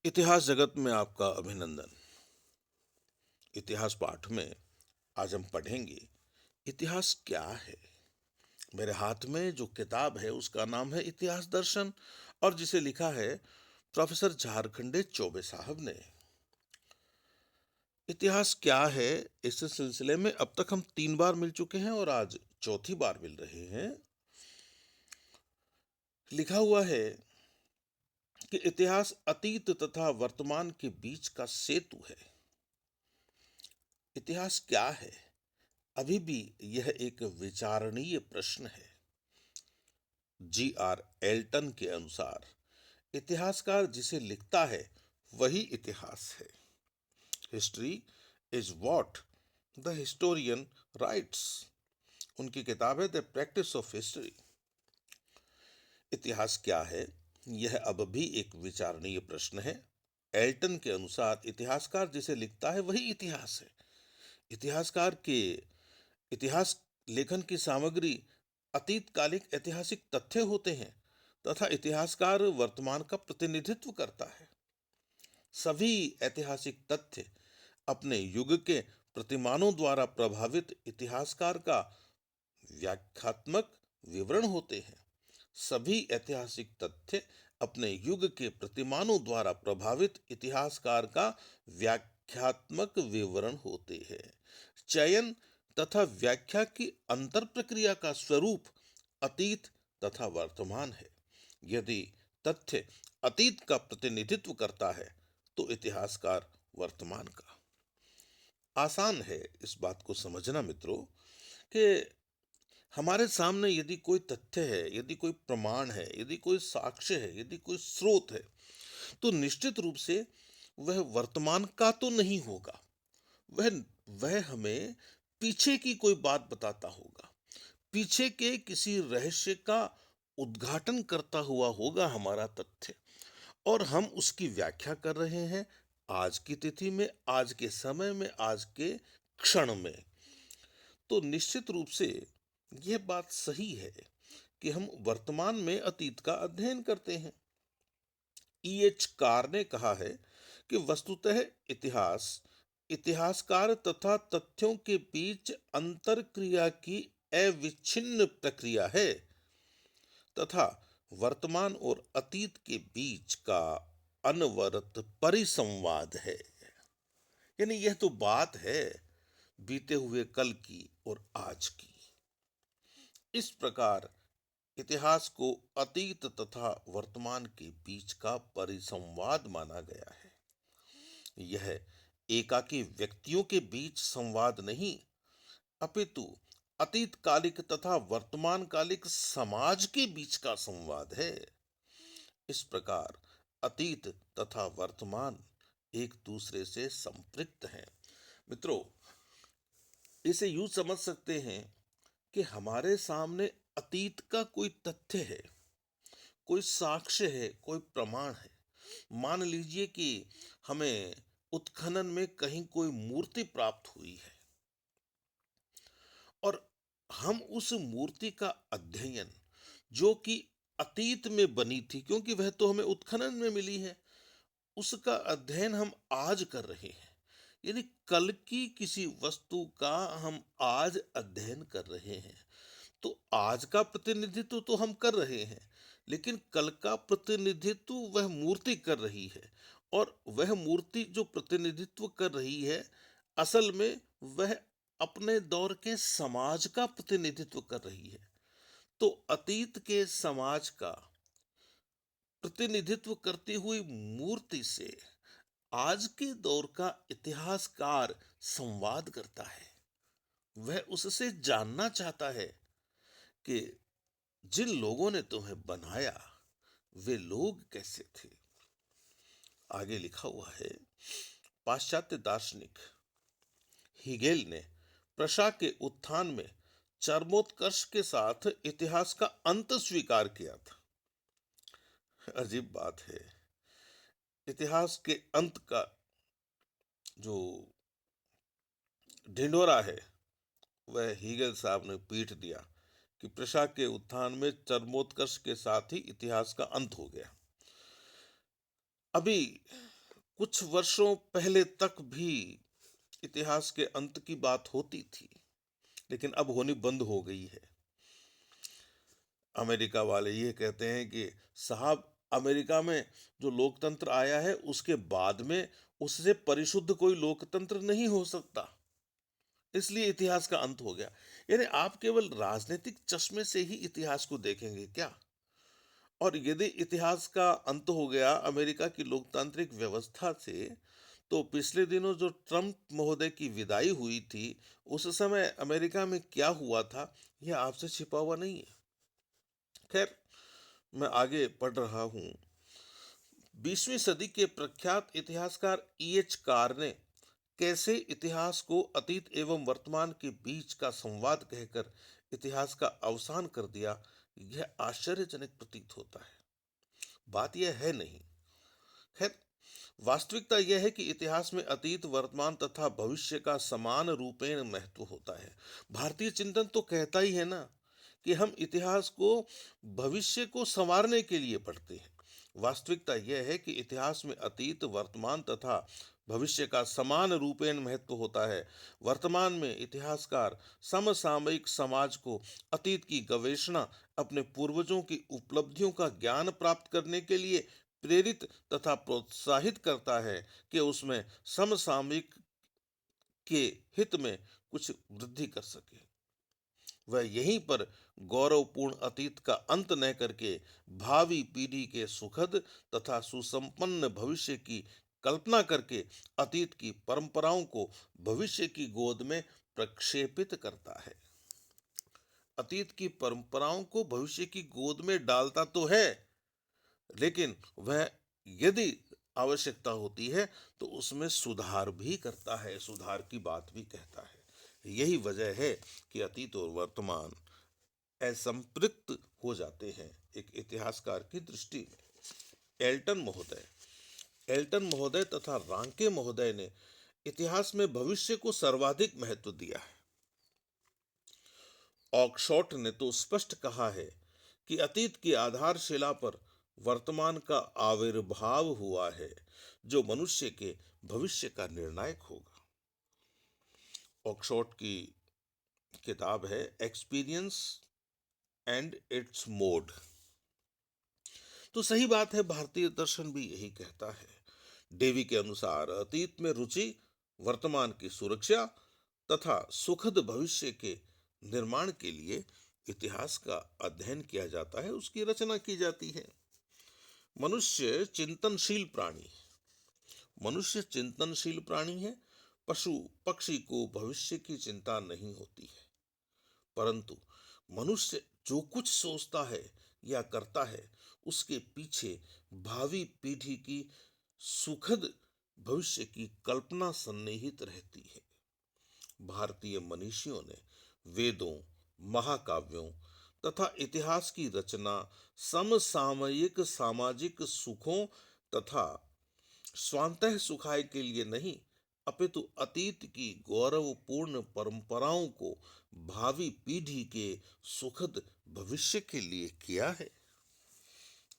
इतिहास जगत में आपका अभिनंदन। इतिहास पाठ में आज हम पढ़ेंगे इतिहास क्या है। मेरे हाथ में जो किताब है उसका नाम है इतिहास दर्शन और जिसे लिखा है प्रोफेसर झारखंडे चौबे साहब ने। इतिहास क्या है, इस सिलसिले में अब तक हम 3 बार मिल चुके हैं और आज चौथी बार मिल रहे हैं। लिखा हुआ है कि इतिहास अतीत तथा वर्तमान के बीच का सेतु है। इतिहास क्या है, अभी भी यह एक विचारणीय प्रश्न है। G.R. एल्टन के अनुसार इतिहासकार जिसे लिखता है वही इतिहास है। History is what the historian rights. उनकी किताब है द प्रैक्टिस ऑफ हिस्ट्री। इतिहास क्या है, यह अब भी एक विचारणीय प्रश्न है। एल्टन के अनुसार इतिहासकार जिसे लिखता है वही इतिहास है। इतिहासकार के इतिहास लेखन की सामग्री अतीतकालिक ऐतिहासिक तथ्य होते हैं तथा इतिहासकार वर्तमान का प्रतिनिधित्व करता है। सभी ऐतिहासिक तथ्य अपने युग के प्रतिमानों द्वारा प्रभावित इतिहासकार का व्याख्यात्मक विवरण होते हैं। सभी ऐतिहासिक तथ्य अपने युग के प्रतिमानों द्वारा प्रभावित इतिहासकार का व्याख्यात्मक विवरण होते हैं। चयन तथा व्याख्या की अंतर प्रक्रिया का स्वरूप अतीत तथा वर्तमान है। यदि तथ्य अतीत का प्रतिनिधित्व करता है तो इतिहासकार वर्तमान का। आसान है इस बात को समझना मित्रों कि हमारे सामने यदि कोई तथ्य है, यदि कोई प्रमाण है, यदि कोई साक्ष्य है, यदि कोई स्रोत है, तो निश्चित रूप से वह वर्तमान का तो नहीं होगा। वह वह हमें पीछे की कोई बात बताता होगा, पीछे के किसी रहस्य का उद्घाटन करता हुआ होगा हमारा तथ्य, और हम उसकी व्याख्या कर रहे हैं आज की तिथि में, आज के समय में, आज के क्षण में। तो निश्चित रूप से यह बात सही है कि हम वर्तमान में अतीत का अध्ययन करते हैं। E.H. कार ने कहा है कि वस्तुतः इतिहास इतिहासकार तथा तथ्यों के बीच अंतर क्रिया की अविच्छिन्न प्रक्रिया है तथा वर्तमान और अतीत के बीच का अनवरत परिसंवाद है। यानी यह तो बात है बीते हुए कल की और आज की। इस प्रकार इतिहास को अतीत तथा वर्तमान के बीच का परिसंवाद माना गया है। यह एकाकी व्यक्तियों के बीच संवाद नहीं, अपितु अतीतकालिक तथा वर्तमानकालिक समाज के बीच का संवाद है। इस प्रकार अतीत तथा वर्तमान एक दूसरे से संपृक्त हैं। मित्रों, इसे यूं समझ सकते हैं कि हमारे सामने अतीत का कोई तथ्य है, कोई साक्ष्य है, कोई प्रमाण है। मान लीजिए कि हमें उत्खनन में कहीं कोई मूर्ति प्राप्त हुई है और हम उस मूर्ति का अध्ययन, जो कि अतीत में बनी थी, क्योंकि वह तो हमें उत्खनन में मिली है, उसका अध्ययन हम आज कर रहे हैं। यानी कल की किसी वस्तु का हम आज अध्ययन कर रहे हैं। तो आज का प्रतिनिधित्व तो हम कर रहे हैं, लेकिन कल का प्रतिनिधित्व वह मूर्ति कर रही है, और वह मूर्ति जो प्रतिनिधित्व कर रही है, असल में वह अपने दौर के समाज का प्रतिनिधित्व कर रही है। तो अतीत के समाज का प्रतिनिधित्व करती हुई मूर्ति से आज के दौर का इतिहासकार संवाद करता है। वह उससे जानना चाहता है कि जिन लोगों ने तुम्हें बनाया वे लोग कैसे थे। आगे लिखा हुआ है, पाश्चात्य दार्शनिक हीगेल ने प्रशा के उत्थान में चरमोत्कर्ष के साथ इतिहास का अंत स्वीकार किया था। अजीब बात है, इतिहास के अंत का जो ढिंढोरा है वह हीगेल साहब ने पीट दिया कि प्रशा के उत्थान में चरमोत्कर्ष के साथ ही इतिहास का अंत हो गया। अभी कुछ वर्षों पहले तक भी इतिहास के अंत की बात होती थी, लेकिन अब होनी बंद हो गई है। अमेरिका वाले ये कहते हैं कि साहब, अमेरिका में जो लोकतंत्र आया है उसके बाद में उससे परिशुद्ध कोई लोकतंत्र नहीं हो सकता, इसलिए इतिहास का अंत हो गया। यानी आप केवल राजनीतिक चश्मे से ही इतिहास को देखेंगे क्या? और यदि इतिहास का अंत हो गया अमेरिका की लोकतांत्रिक व्यवस्था से, तो पिछले दिनों जो ट्रंप महोदय की विदाई हुई थी, उस समय अमेरिका में क्या हुआ था, यह आपसे छिपा हुआ नहीं है। खैर, मैं आगे पढ़ रहा हूँ। 20वीं सदी के प्रख्यात इतिहासकार E.H. कार ने कैसे इतिहास को अतीत एवं वर्तमान के बीच का संवाद कहकर इतिहास का अवसान कर दिया, यह आश्चर्यजनक प्रतीत होता है। बात यह है नहीं। खैर, वास्तविकता यह है कि इतिहास में अतीत, वर्तमान तथा भविष्य का समान रूपेण महत्व होता है। भारतीय चिंतन तो कहता ही है ना कि हम इतिहास को भविष्य को संवारने के लिए पढ़ते हैं। वास्तविकता यह है कि इतिहास में अतीत, वर्तमान तथा भविष्य का समान रूपेण महत्व होता है। वर्तमान में इतिहासकार समसामयिक समाज को अतीत की गवेषणा, अपने पूर्वजों की उपलब्धियों का ज्ञान प्राप्त करने के लिए प्रेरित तथा प्रोत्साहित करता है कि उसमें समसामयिक के हित में कुछ वृद्धि कर सके। वह यहीं पर गौरवपूर्ण अतीत का अंत न करके भावी पीढ़ी के सुखद तथा सुसंपन्न भविष्य की कल्पना करके अतीत की परंपराओं को भविष्य की गोद में प्रक्षेपित करता है। अतीत की परंपराओं को भविष्य की गोद में डालता तो है, लेकिन वह यदि आवश्यकता होती है तो उसमें सुधार भी करता है, सुधार की बात भी कहता है। यही वजह है कि अतीत और वर्तमान असंपृक्त हो जाते हैं एक इतिहासकार की दृष्टि में। एल्टन महोदय तथा रांके महोदय ने इतिहास में भविष्य को सर्वाधिक महत्व दिया है। ऑक्सफोर्ड ने तो स्पष्ट कहा है कि अतीत की आधारशिला पर वर्तमान का आविर्भाव हुआ है, जो मनुष्य के भविष्य का निर्णायक होगा। ऑक्सफोर्ड की किताब है एक्सपीरियंस एंड इट्स मोड। तो सही बात है, भारतीय दर्शन भी यही कहता है। डेवी के अनुसार अतीत में रुचि वर्तमान की सुरक्षा तथा सुखद भविष्य के निर्माण के लिए इतिहास का अध्ययन किया जाता है, उसकी रचना की जाती है। मनुष्य चिंतनशील प्राणी मनुष्य चिंतनशील प्राणी है। पशु पक्षी को भविष्य की चिंता नहीं होती है, परंतु मनुष्य जो कुछ सोचता है या करता है, उसके पीछे भावी पीढ़ी की सुखद भविष्य की कल्पना सन्निहित रहती है। भारतीय मनीषियों ने वेदों, महाकाव्यों तथा इतिहास की रचना समसामयिक सामाजिक सुखों तथा स्वांतः सुखाय के लिए नहीं, अपितु अतीत की गौरवपूर्ण परंपराओं को भावी पीढ़ी के सुखद भविष्य के लिए किया है।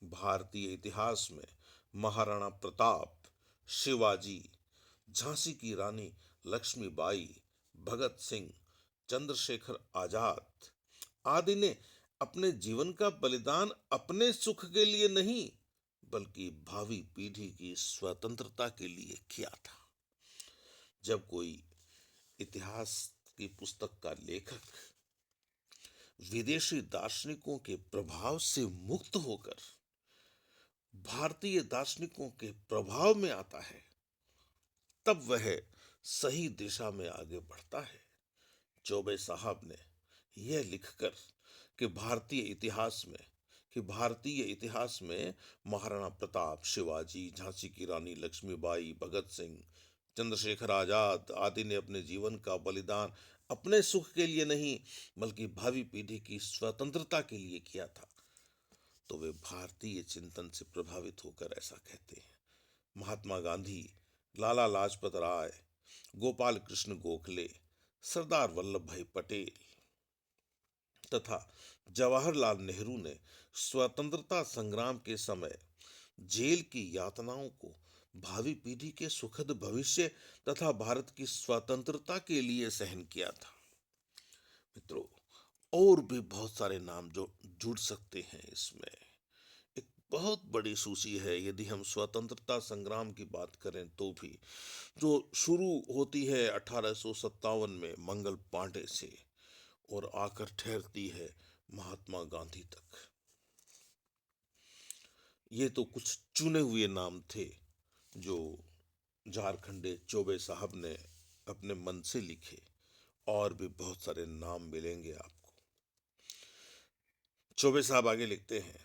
भारतीय इतिहास में महाराणा प्रताप, शिवाजी, झांसी की रानी लक्ष्मीबाई, भगत सिंह, चंद्रशेखर आजाद आदि ने अपने जीवन का बलिदान अपने सुख के लिए नहीं, बल्कि भावी पीढ़ी की स्वतंत्रता के लिए किया था। जब कोई इतिहास की पुस्तक का लेखक विदेशी दार्शनिकों के प्रभाव से मुक्त होकर भारतीय दार्शनिकों के प्रभाव में आता है, तब वह सही दिशा में आगे बढ़ता है। चौबे साहब ने यह लिखकर कि भारतीय इतिहास में महाराणा प्रताप, शिवाजी, झांसी की रानी लक्ष्मीबाई, भगत सिंह, चंद्रशेखर आजाद आदि ने अपने जीवन का बलिदान अपने सुख के लिए नहीं, बल्कि भावी पीढ़ी की स्वतंत्रता के लिए किया था, तो वे भारतीय चिंतन से प्रभावित होकर ऐसा कहते हैं। महात्मा गांधी, लाला लाजपत राय, गोपाल कृष्ण गोखले, सरदार वल्लभ भाई पटेल तथा जवाहरलाल नेहरू ने स्वतंत्रता संग्राम के समय जेल की यातनाओं को भावी पीढ़ी के सुखद भविष्य तथा भारत की स्वतंत्रता के लिए सहन किया था। मित्रों, और भी बहुत सारे नाम जो जुड़ सकते हैं इसमें, एक बहुत बड़ी सूची है। यदि हम स्वतंत्रता संग्राम की बात करें तो भी, जो शुरू होती है 1857 में मंगल पांडे से और आकर ठहरती है महात्मा गांधी तक। ये तो कुछ चुने हुए नाम थे जो झारखंडे चौबे साहब ने अपने मन से लिखे। और भी बहुत सारे नाम मिलेंगे आपको। चौबे साहब आगे लिखते हैं,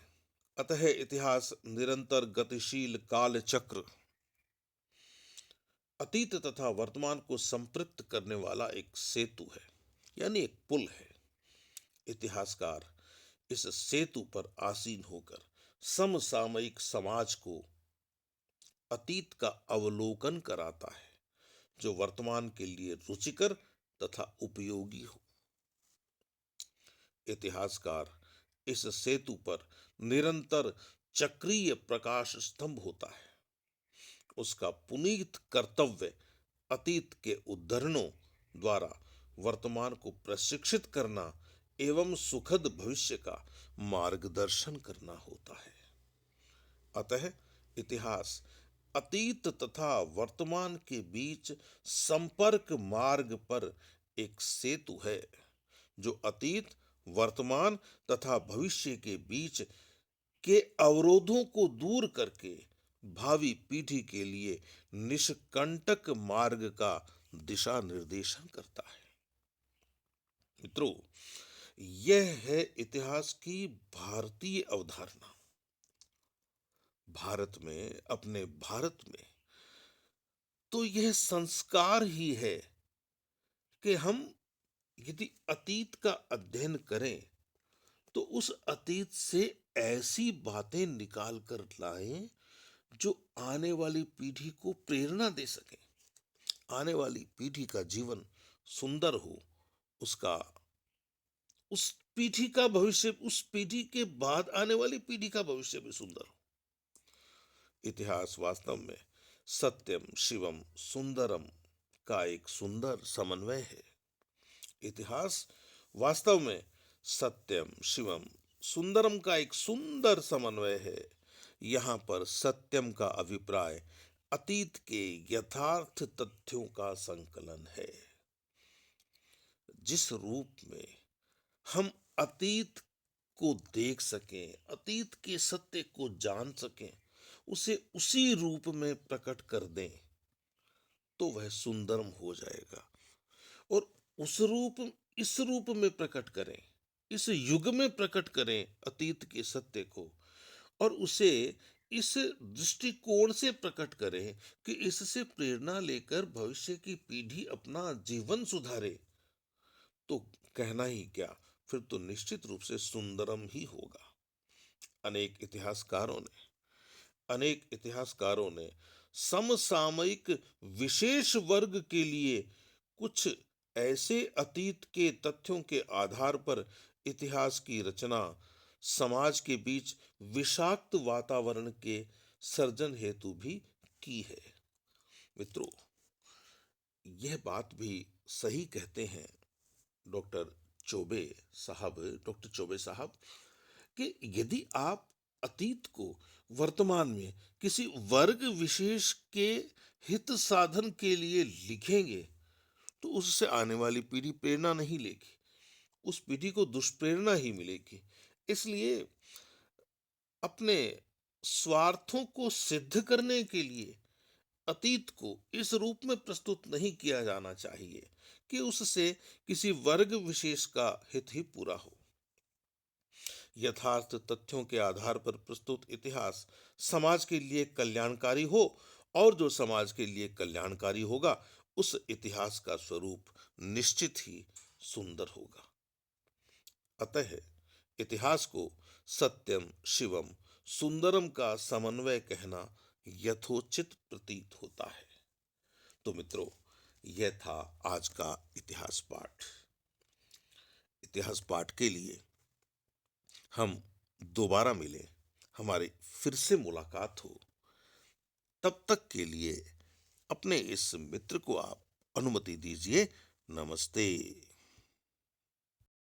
अतः इतिहास निरंतर गतिशील काल चक्र, अतीत तथा वर्तमान को संपृक्त करने वाला एक सेतु है, यानी एक पुल है। इतिहासकार इस सेतु पर आसीन होकर समसामयिक समाज को अतीत का अवलोकन कराता है, जो वर्तमान के लिए रुचिकर तथा उपयोगी हो। इतिहासकार इस सेतु पर निरंतर चक्रीय प्रकाश स्तंभ होता है। उसका पुनीत कर्तव्य अतीत के उद्धरणों द्वारा वर्तमान को प्रशिक्षित करना एवं सुखद भविष्य का मार्गदर्शन करना होता है। अतः इतिहास अतीत तथा वर्तमान के बीच संपर्क मार्ग पर एक सेतु है, जो अतीत, वर्तमान तथा भविष्य के बीच के अवरोधों को दूर करके भावी पीढ़ी के लिए निष्कंटक मार्ग का दिशा निर्देशन करता है। मित्रों, यह है इतिहास की भारतीय अवधारणा। भारत में, अपने भारत में तो यह संस्कार ही है कि हम यदि अतीत का अध्ययन करें तो उस अतीत से ऐसी बातें निकाल कर लाएं जो आने वाली पीढ़ी को प्रेरणा दे सके, आने वाली पीढ़ी का जीवन सुंदर हो, उसका, उस पीढ़ी का भविष्य, उस पीढ़ी के बाद आने वाली पीढ़ी का भविष्य भी सुंदर हो। इतिहास वास्तव में सत्यम शिवम सुंदरम का एक सुंदर समन्वय है। इतिहास वास्तव में सत्यम शिवम सुंदरम का एक सुंदर समन्वय है। यहाँ पर सत्यम का अभिप्राय अतीत के यथार्थ तथ्यों का संकलन है। जिस रूप में हम अतीत को देख सकें, अतीत के सत्य को जान सकें, उसे उसी रूप में प्रकट कर दें तो वह सुंदरम हो जाएगा। और उस रूप, इस रूप में प्रकट करें, इस युग में प्रकट करें अतीत के सत्य को, और उसे इस दृष्टिकोण से प्रकट करें कि इससे प्रेरणा लेकर भविष्य की पीढ़ी अपना जीवन सुधारे, तो कहना ही क्या, फिर तो निश्चित रूप से सुंदरम ही होगा। अनेक इतिहासकारों ने अनेक इतिहासकारों ने समसामयिक विशेष वर्ग के लिए कुछ ऐसे अतीत के तथ्यों के आधार पर इतिहास की रचना, समाज के बीच विषाक्त वातावरण के सर्जन हेतु भी की है। मित्रों, यह बात भी सही कहते हैं डॉक्टर चौबे डॉक्टर चौबे साहब, कि यदि आप अतीत को वर्तमान में किसी वर्ग विशेष के हित साधन के लिए लिखेंगे तो उससे आने वाली पीढ़ी प्रेरणा नहीं लेगी, उस पीढ़ी को दुष्प्रेरणा ही मिलेगी। इसलिए अपने स्वार्थों को सिद्ध करने के लिए अतीत को इस रूप में प्रस्तुत नहीं किया जाना चाहिए कि उससे किसी वर्ग विशेष का हित ही पूरा हो। यथार्थ तथ्यों के आधार पर प्रस्तुत इतिहास समाज के लिए कल्याणकारी हो, और जो समाज के लिए कल्याणकारी होगा उस इतिहास का स्वरूप निश्चित ही सुंदर होगा। अतः इतिहास को सत्यम शिवम सुंदरम का समन्वय कहना यथोचित प्रतीत होता है। तो मित्रों, यह था आज का इतिहास पाठ। इतिहास पाठ के लिए हम दोबारा मिलें, हमारी फिर से मुलाकात हो। तब तक के लिए अपने इस मित्र को आप अनुमति दीजिए। नमस्ते।